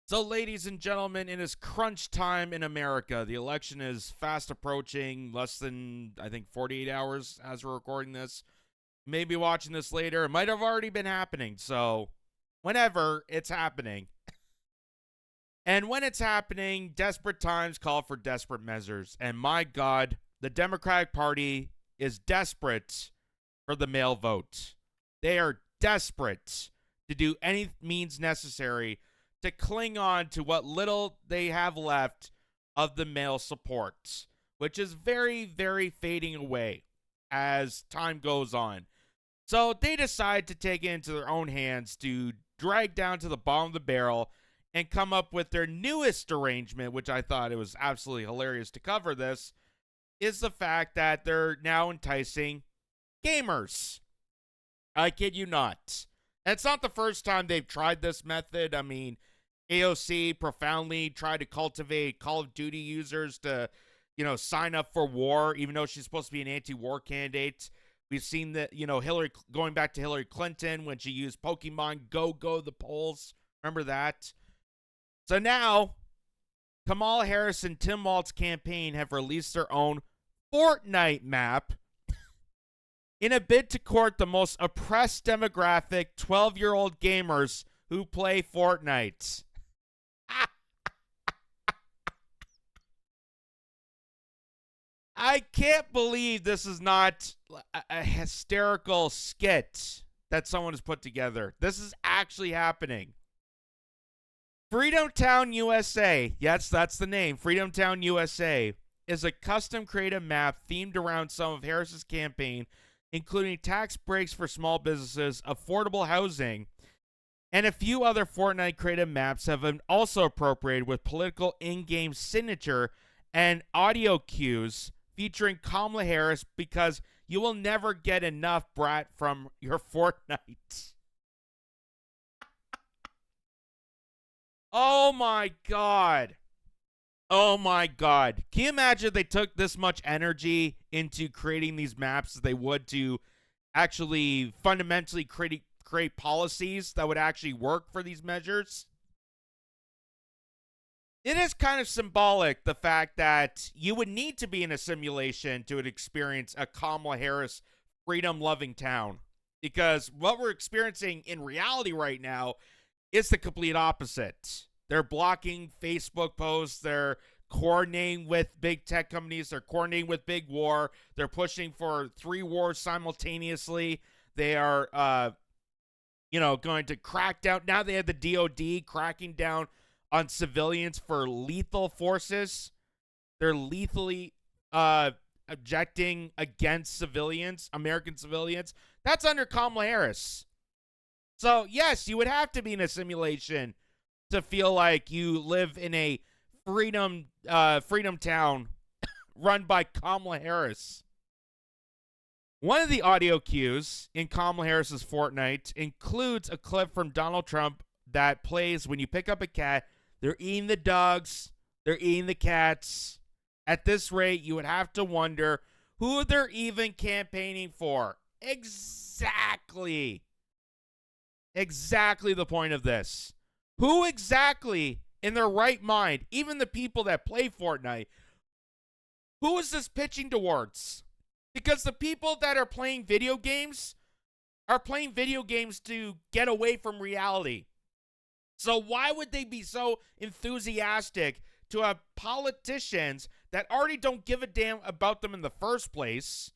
So, ladies and gentlemen, it is crunch time in America. The election is fast approaching, less than, I think, 48 hours as we're recording this. Maybe watching this later. It might have already been happening. So, whenever it's happening. And when it's happening, desperate times call for desperate measures. And my God, the Democratic Party is desperate for the male vote. They are desperate to do any means necessary to cling on to what little they have left of the male support, which is very, very fading away as time goes on. So they decide to take it into their own hands to drag down to the bottom of the barrel and come up with their newest arrangement, which I thought it was absolutely hilarious to cover this, is the fact that they're now enticing gamers. I kid you not. And it's not the first time they've tried this method. I mean, AOC profoundly tried to cultivate Call of Duty users to, sign up for war, even though she's supposed to be an anti-war candidate. We've seen that, Hillary, going back to Hillary Clinton when she used Pokemon Go the polls. Remember that? So now, Kamala Harris and Tim Walz campaign have released their own FORTNITE map in a bid to court the most oppressed demographic, 12-year-old gamers who play Fortnite. I can't believe this is not a hysterical skit that someone has put together. This is actually happening. Freedom Town USA, yes, that's the name, Freedom Town USA, is a custom creative map themed around some of Harris's campaign, including tax breaks for small businesses, affordable housing, and a few other Fortnite creative maps have been also appropriated with political in-game signature and audio cues featuring Kamala Harris because you will never get enough brat from your Fortnite. Oh my God. Oh my God. Can you imagine if they took this much energy into creating these maps as they would to actually fundamentally create policies that would actually work for these measures? It is kind of symbolic, the fact that you would need to be in a simulation to experience a Kamala Harris freedom-loving town. Because what we're experiencing in reality right now is the complete opposite. They're blocking Facebook posts. They're coordinating with big tech companies. They're coordinating with big war. They're pushing for 3 wars simultaneously. They are, going to crack down. Now they have the DOD cracking down on civilians for lethal forces. They're lethally objecting against civilians, American civilians. That's under Kamala Harris. So, yes, you would have to be in a simulation to feel like you live in a freedom town run by Kamala Harris. One of the audio cues in Kamala Harris's Fortnite includes a clip from Donald Trump that plays when you pick up a cat. They're eating the dogs. They're eating the cats. At this rate, you would have to wonder who they're even campaigning for. Exactly the point of this. Who exactly in their right mind, even the people that play Fortnite, who is this pitching towards? Because the people that are playing video games are playing video games to get away from reality. So why would they be so enthusiastic to have politicians that already don't give a damn about them in the first place,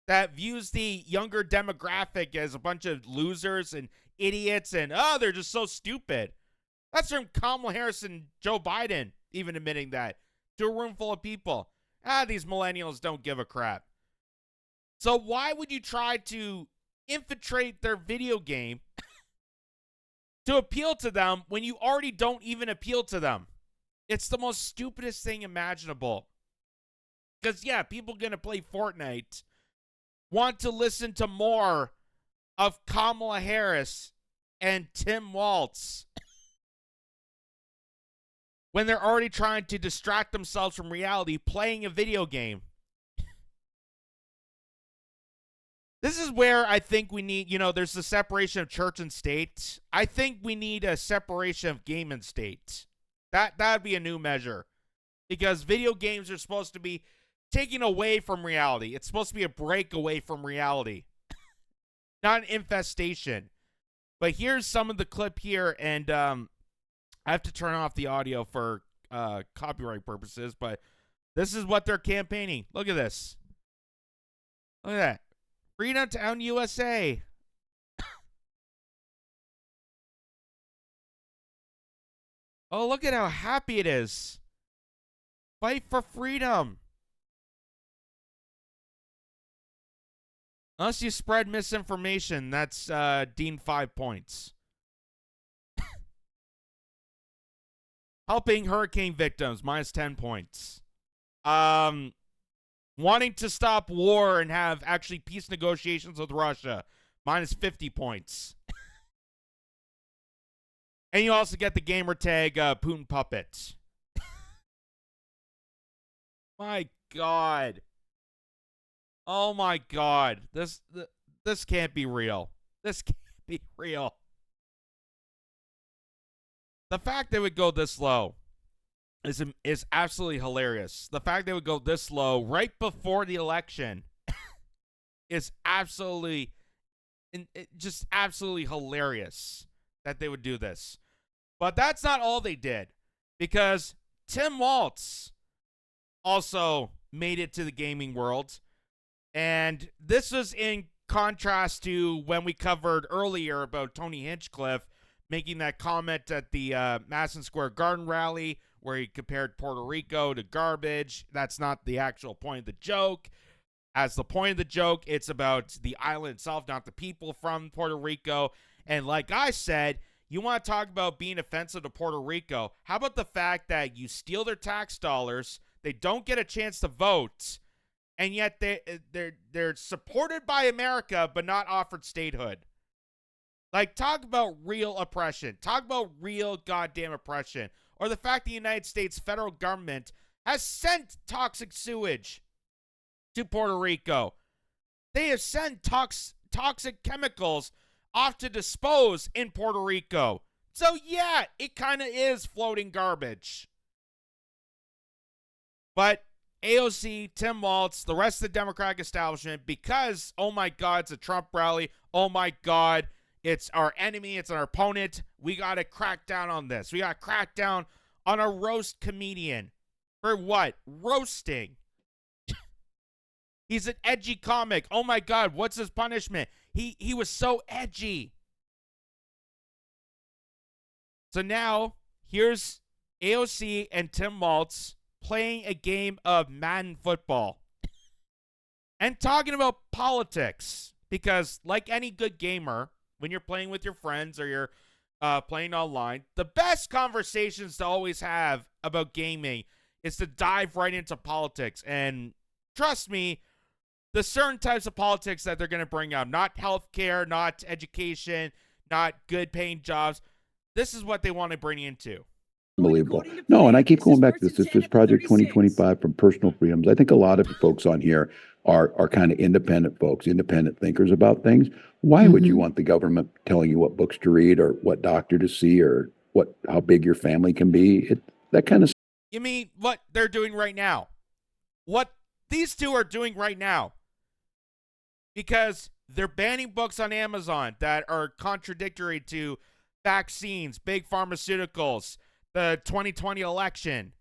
that views the younger demographic as a bunch of losers and idiots and, they're just so stupid? That's from Kamala Harris and Joe Biden even admitting that to a room full of people. These millennials don't give a crap. So why would you try to infiltrate their video game to appeal to them when you already don't even appeal to them? It's the most stupidest thing imaginable. Because, yeah, people going to play Fortnite want to listen to more of Kamala Harris and Tim Walz when they're already trying to distract themselves from reality playing a video game. This is where I think we need, there's the separation of church and state. I think we need a separation of game and state. That would be a new measure. Because video games are supposed to be taken away from reality. It's supposed to be a break away from reality. Not an infestation. But here's some of the clip here, and I have to turn off the audio for copyright purposes, but this is what they're campaigning. Look at this. Look at that. Freedom to own USA. Oh, look at how happy it is. Fight for freedom. Unless you spread misinformation, that's deemed 5 points. Helping hurricane victims, minus 10 points. Wanting to stop war and have actually peace negotiations with Russia, minus 50 points. And you also get the gamer tag Putin Puppet. My God. Oh my God. This can't be real. This can't be real. The fact they would go this low is absolutely hilarious. The fact they would go this low right before the election is absolutely hilarious that they would do this. But that's not all they did, because Tim Walz also made it to the gaming world. And this was in contrast to when we covered earlier about Tony Hinchcliffe making that comment at the Madison Square Garden rally where he compared Puerto Rico to garbage. That's not the actual point of the joke. As the point of the joke, it's about the island itself, not the people from Puerto Rico. And like I said, you want to talk about being offensive to Puerto Rico. How about the fact that you steal their tax dollars, they don't get a chance to vote, and yet they're supported by America but not offered statehood? Like, talk about real oppression. Talk about real goddamn oppression. Or the fact the United States federal government has sent toxic sewage to Puerto Rico. They have sent toxic chemicals off to dispose in Puerto Rico. So yeah, it kind of is floating garbage. But AOC, Tim Walz, the rest of the Democratic establishment, because, oh my God, it's a Trump rally. Oh my God, it's our enemy. It's our opponent. We got to crack down on this. We got to crack down on a roast comedian. For what? Roasting. He's an edgy comic. Oh my God, what's his punishment? He was so edgy. So now, here's AOC and Tim Walz playing a game of Madden football. And talking about politics. Because like any good gamer, when you're playing with your friends or you're playing online, the best conversations to always have about gaming is to dive right into politics. And trust me, the certain types of politics that they're going to bring up, not healthcare, not education, not good paying jobs. This is what they want to bring into. Unbelievable. No, and I keep going back to this. This is Project 2025 from Personal Freedoms. I think a lot of folks on here are kind of independent folks, independent thinkers about things. Why would you want the government telling you what books to read or what doctor to see or how big your family can be? That kind of. You mean what they're doing right now? What these two are doing right now? Because they're banning books on Amazon that are contradictory to vaccines, big pharmaceuticals, the 2020 election.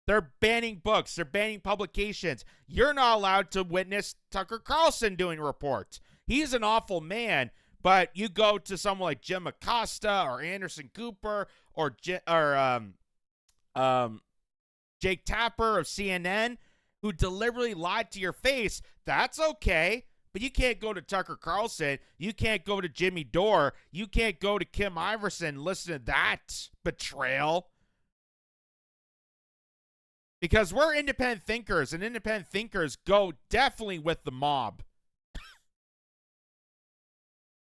They're banning books. They're banning publications. You're not allowed to witness Tucker Carlson doing reports. He's an awful man, but you go to someone like Jim Acosta or Anderson Cooper or Jake Tapper of CNN, who deliberately lied to your face. That's okay. But you can't go to Tucker Carlson. You can't go to Jimmy Dore. You can't go to Kim Iverson and listen to that betrayal. Because we're independent thinkers, and independent thinkers go definitely with the mob.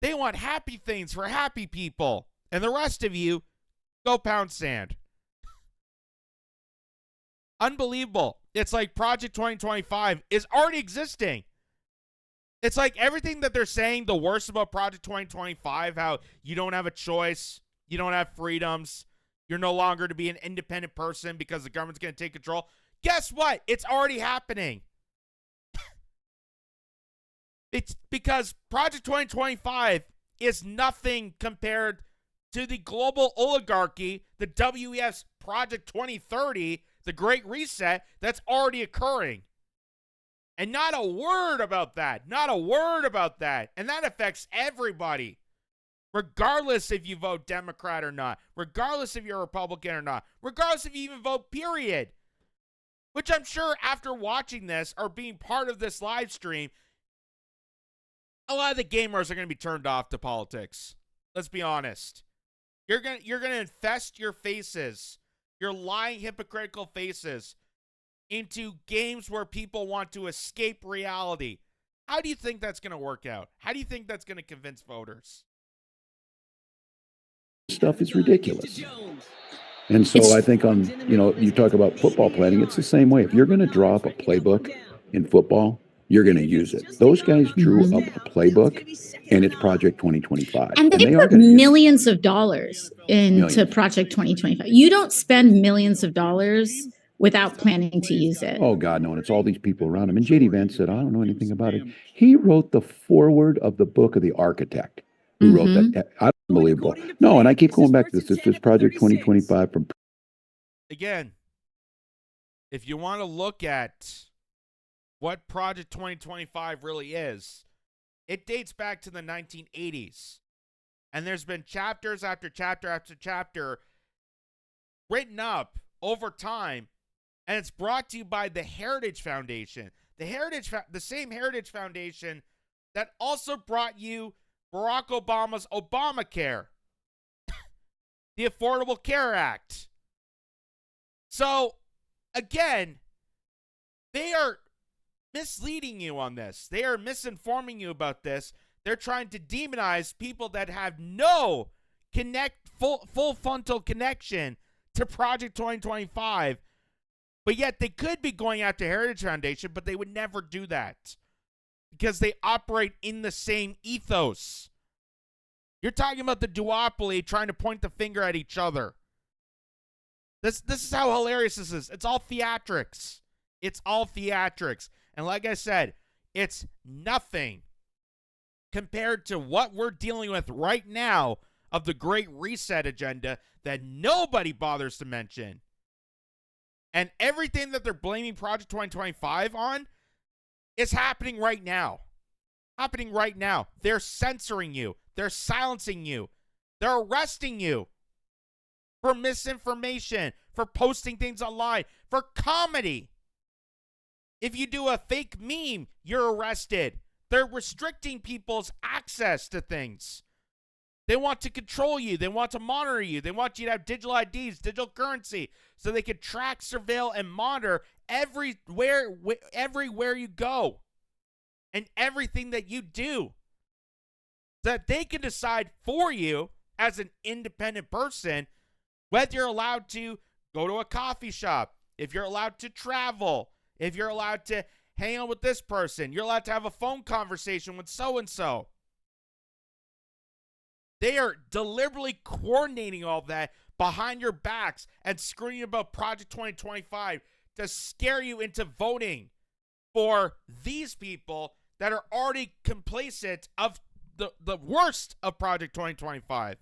They want happy things for happy people. And the rest of you, go pound sand. Unbelievable. It's like Project 2025 is already existing. It's like everything that they're saying, the worst about Project 2025, how you don't have a choice, you don't have freedoms, you're no longer to be an independent person because the government's going to take control. Guess what? It's already happening. It's because Project 2025 is nothing compared to the global oligarchy, the WEF's Project 2030, the Great Reset, that's already occurring. And not a word about that. Not a word about that. And that affects everybody. Regardless if you vote Democrat or not. Regardless if you're a Republican or not. Regardless if you even vote, period. Which I'm sure after watching this or being part of this live stream, a lot of the gamers are going to be turned off to politics. Let's be honest. You're going to infest your faces, your lying, hypocritical faces, into games where people want to escape reality. How do you think that's going to work out? How do you think that's going to convince voters? Stuff is ridiculous. And so I think you talk about football planning, it's the same way. If you're going to draw up a playbook in football, you're going to use it. Those guys drew up a playbook, and it's Project 2025. And they put millions of dollars into Project 2025. You don't spend millions of dollars without planning to use it. Oh, God, no. And it's all these people around him. And J.D. Vance said, I don't know anything about it. He wrote the foreword of the book of the architect who wrote that. Unbelievable. No, and I keep going back to this. This is Project 2025 from... Again, if you want to look at what Project 2025 really is, it dates back to the 1980s. And there's been chapters after chapter after chapter written up over time, and it's brought to you by the Heritage Foundation. The same Heritage Foundation that also brought you Barack Obama's Obamacare, the Affordable Care Act. So, again, they are misleading you on this. They are misinforming you about this. They're trying to demonize people that have no full frontal connection to Project 2025. But yet they could be going after Heritage Foundation, but they would never do that because they operate in the same ethos. You're talking about the duopoly trying to point the finger at each other. This is how hilarious this is. It's all theatrics. It's all theatrics. And like I said, it's nothing compared to what we're dealing with right now of the Great Reset agenda that nobody bothers to mention. And everything that they're blaming Project 2025 on is happening right now. Happening right now. They're censoring you. They're silencing you. They're arresting you for misinformation, for posting things online, for comedy. If you do a fake meme, you're arrested. They're restricting people's access to things. They want to control you. They want to monitor you. They want you to have digital IDs, digital currency, so they can track, surveil, and monitor everywhere you go and everything that you do, so that they can decide for you as an independent person whether you're allowed to go to a coffee shop, if you're allowed to travel, if you're allowed to hang out with this person, you're allowed to have a phone conversation with so-and-so. They are deliberately coordinating all that behind your backs and screaming about Project 2025 to scare you into voting for these people that are already complacent of the worst of Project 2025.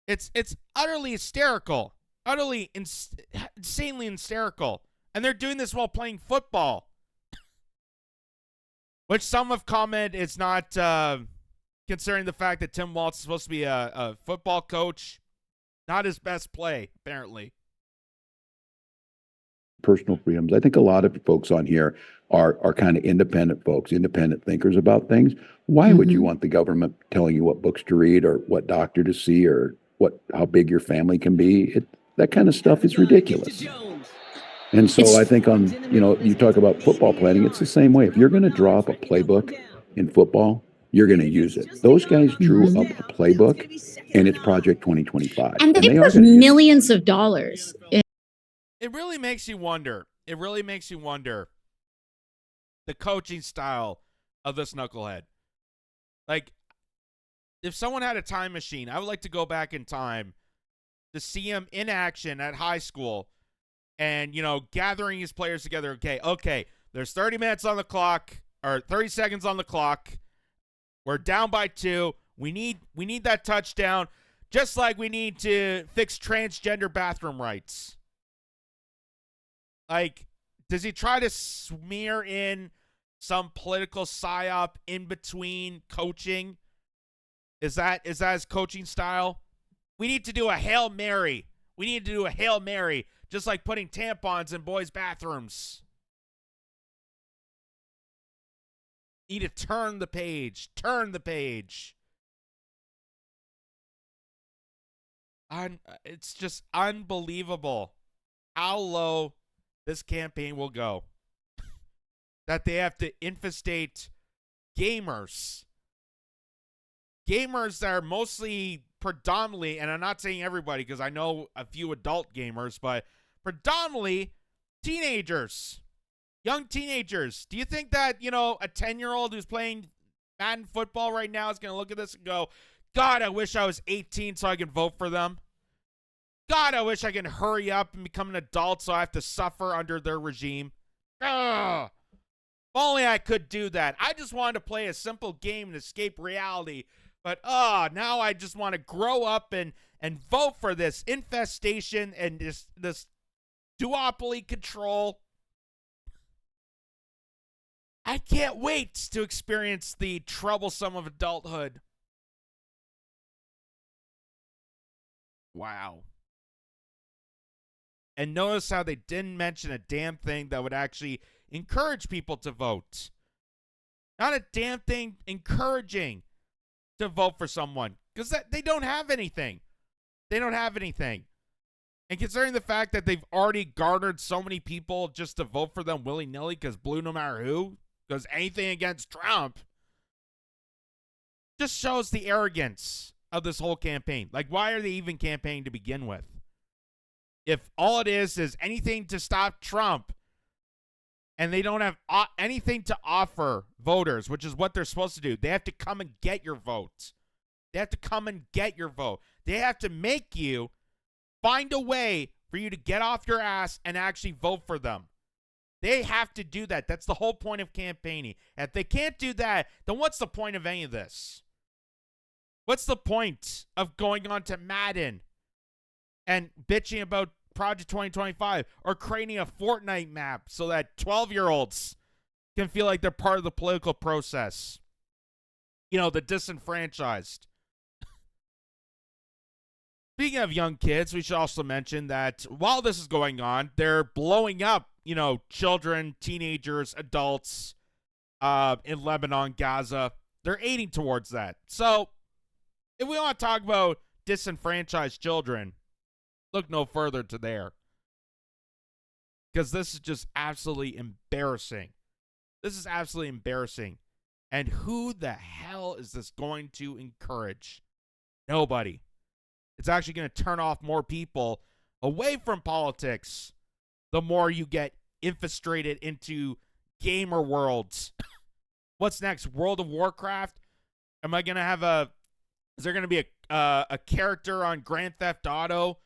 It's utterly hysterical. Utterly insanely hysterical. And they're doing this while playing football. Which some have commented is not considering the fact that Tim Walz is supposed to be a football coach. Not his best play, apparently. Personal freedoms. I think a lot of folks on here are kind of independent folks, independent thinkers about things. Why would you want the government telling you what books to read or what doctor to see or how big your family can be? That kind of stuff is ridiculous. And so I think you talk about football planning, it's the same way. If you're going to draw up a playbook in football, you're going to use it. Those guys drew up a playbook, and it's Project 2025. And they put millions of dollars in. It really makes you wonder. It really makes you wonder the coaching style of this knucklehead. Like, if someone had a time machine, I would like to go back in time to see him in action at high school and, gathering his players together. Okay, there's 30 minutes on the clock, or 30 seconds on the clock. We're down by 2. We need that touchdown, just like we need to fix transgender bathroom rights. Like, does he try to smear in some political psyop in between coaching? Is that his coaching style? We need to do a Hail Mary. We need to do a Hail Mary, just like putting tampons in boys' bathrooms. Need to turn the page. Turn the page. It's just unbelievable how low this campaign will go. That they have to infestate gamers. Gamers that are mostly predominantly, and I'm not saying everybody because I know a few adult gamers, but predominantly teenagers. Young teenagers. Do you think that, a 10-year-old who's playing Madden football right now is going to look at this and go, God, I wish I was 18 so I can vote for them. God, I wish I can hurry up and become an adult so I have to suffer under their regime. Ugh. If only I could do that. I just wanted to play a simple game and escape reality. But, now I just want to grow up and vote for this infestation and this duopoly control. I can't wait to experience the troublesome of adulthood. Wow. And notice how they didn't mention a damn thing that would actually encourage people to vote. Not a damn thing encouraging to vote for someone. Because they don't have anything. They don't have anything. And considering the fact that they've already garnered so many people just to vote for them willy-nilly because blue no matter who, because anything against Trump, just shows the arrogance of this whole campaign. Like, why are they even campaigning to begin with? If all it is anything to stop Trump, and they don't have anything to offer voters, which is what they're supposed to do. They have to come and get your vote. They have to come and get your vote. They have to make you find a way for you to get off your ass and actually vote for them. They have to do that. That's the whole point of campaigning. And if they can't do that, then what's the point of any of this? What's the point of going on to Madden and bitching about Project 2025 or creating a FORTNITE map so that 12-year-olds can feel like they're part of the political process? The disenfranchised. Speaking of young kids, we should also mention that while this is going on, they're blowing up, children, teenagers, adults in Lebanon, Gaza. They're aiding towards that. So if we want to talk about disenfranchised children, look no further to there. Because this is just absolutely embarrassing. This is absolutely embarrassing. And who the hell is this going to encourage? Nobody. It's actually going to turn off more people away from politics the more you get infiltrated into gamer worlds. What's next? World of Warcraft? Am I going to have is there going to be a character on Grand Theft Auto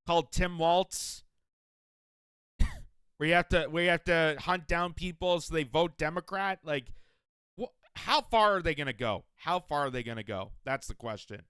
called Tim Walz? where you have to hunt down people so they vote Democrat? Like, how far are they going to go? How far are they going to go? That's the question.